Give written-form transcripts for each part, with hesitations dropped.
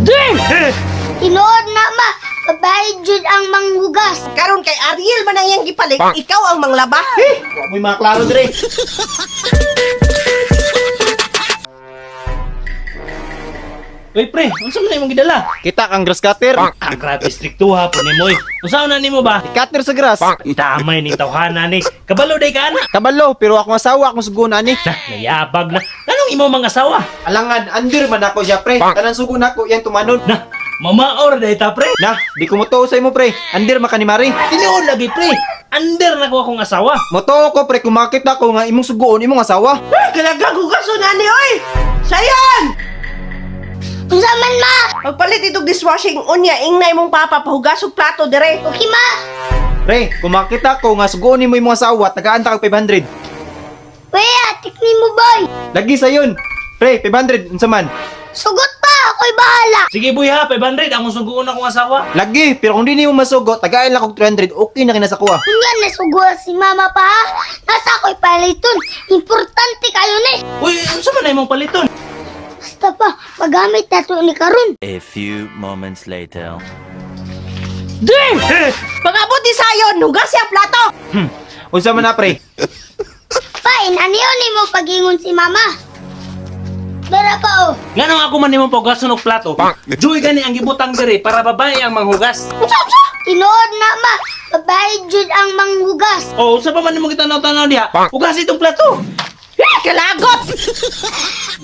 Ding! Tinood na ma, babayad jud ang manghugas. Karon kay Ariel man ang iyang gipalit, ikaw ang manglaba. Wa mo'y mga klaro dire. Uy, pre, unsa man imong gidala? Kita kang grass cutter. Ah, grabe striktuha po ni Moy. Unsa na nimo ba? Cutter sa grass. Damay ning tawhana ni. Kabalo day ka ana. Kabalo, pero akong asawa akong sugo na ni. Nah, nayabag na. Tanong imo mga asawa. Alangan, under man ako siya, pre. Tanan sugo na ako, yan tumanon. Nah, mamaor day ta pre. Na, di ko moto sa imo, pre. Under man ka ni Mari. Tinuod lagi pre. Under na ko akong asawa. Moto ko, pre, kung makita ko nga imong sugoon imong asawa. Kalagagugaso na ni oy. Sayon! Unsa man ma? Pagpalit itong dishwashing unya, ingnay mong papa pahugasog plato dire. Okay ma? Pre, kung makita ko nga sugoon imo imong asawa, tagaan ta kag 500. Kuya, tikni mo boy. Lagi sa yun. Pre, 500, unsa man? Sugot pa, ako'y bahala. Sige buhi ha, 500 ang suguon akong asawa. Lagi, pero kung di nimo masugo, tagaan lang kog 300, okay na kinasa ko ah. Kunya na sugod si mama pa ha. Nasa ako'y paliton. Importante kayo ni. Uy, unsa man na imong paliton? Basta pa, magamit na to ni karon. A few moments later. Ding! Pagabot ni Sayon, hugas siya plato. Unsa man na, pre? Pain, aniyon ni mo pagingon si mama. Dara pa oh. Nganong ako man nimo pagason og plato? Joy gani ang gibutang diri para babae ang manghugas. Tinood na ma, babayad jud ang manghugas. Oh, unsa pa man nimo kitanaw-tanaw diha? Hugas itong plato. Kalagot!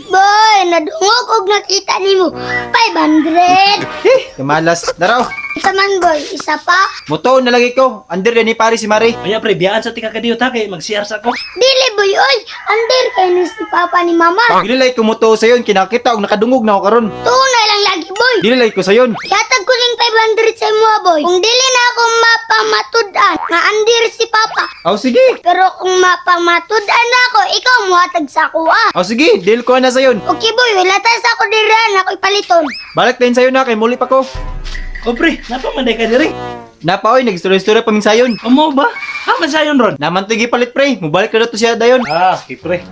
Boy, nadungog og nakita nimo. 500. Kamalas, daraw. Isa man boy, isa pa. Moto nalagi ko. Under yan ni pare si Mari. Maya pre, biyaan sa tika kadiyot ha kay mag-CR sa ko. Dili boy, oy. Under kay ni si papa ni mama. Dililay ko moto sa yun, kinakita og nakadungog na ako karon. Tunay lang lagi boy. Dililay ko sa yun. Yatag ko ning 500 sa imo boy. Kung dili na ako mapamatud-an, nga under si papa. Aw sige. Pero kung mapamatud-an na ako, ikaw mo hatag sa ako ah. Aw sige, deal ko na sa yun. Okay boy, wala tayo sa ako diran, ako'y paliton. Balik din sa yun na kay muli pa ko. Oh pre, napamanday ka diri. Napaoy, nag-story-story pa ming sayon. Amo ba? Haman sayon ron. Naman tigi palit pre, mubalik na to siya dayon. Ah, okay pre.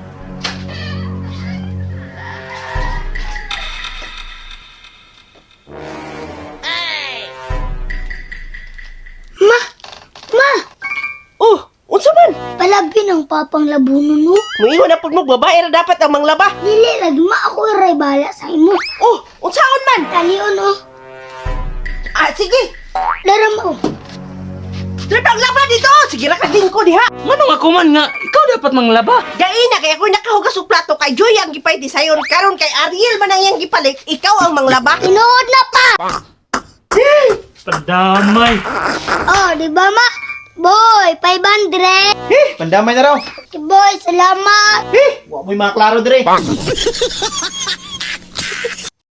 Ma, Oh, unsa man? palabi ng papang labuno no. Muingon na pud mo babae ra dapat ang manglaba. Dili lagi ma ako iray bala sa imo. Oh, unsaon man? Kaniyon oh. Ah, sige. Dara mo. Trip ang laba dito. Sige ra ka ko diha. Manong ako man nga, ikaw dapat manglaba. Dai na kay ako nakahugas og plato kay Joy ang gipay di sayon. Karon kay Ariel man ang iyang gipalit, ikaw ang manglaba. Tinuod na pa. Padamay. Oh, di ba ma? Boy, 500. Pandamay na raw. Boy, salamat. Wa mo'y mga klaro dire.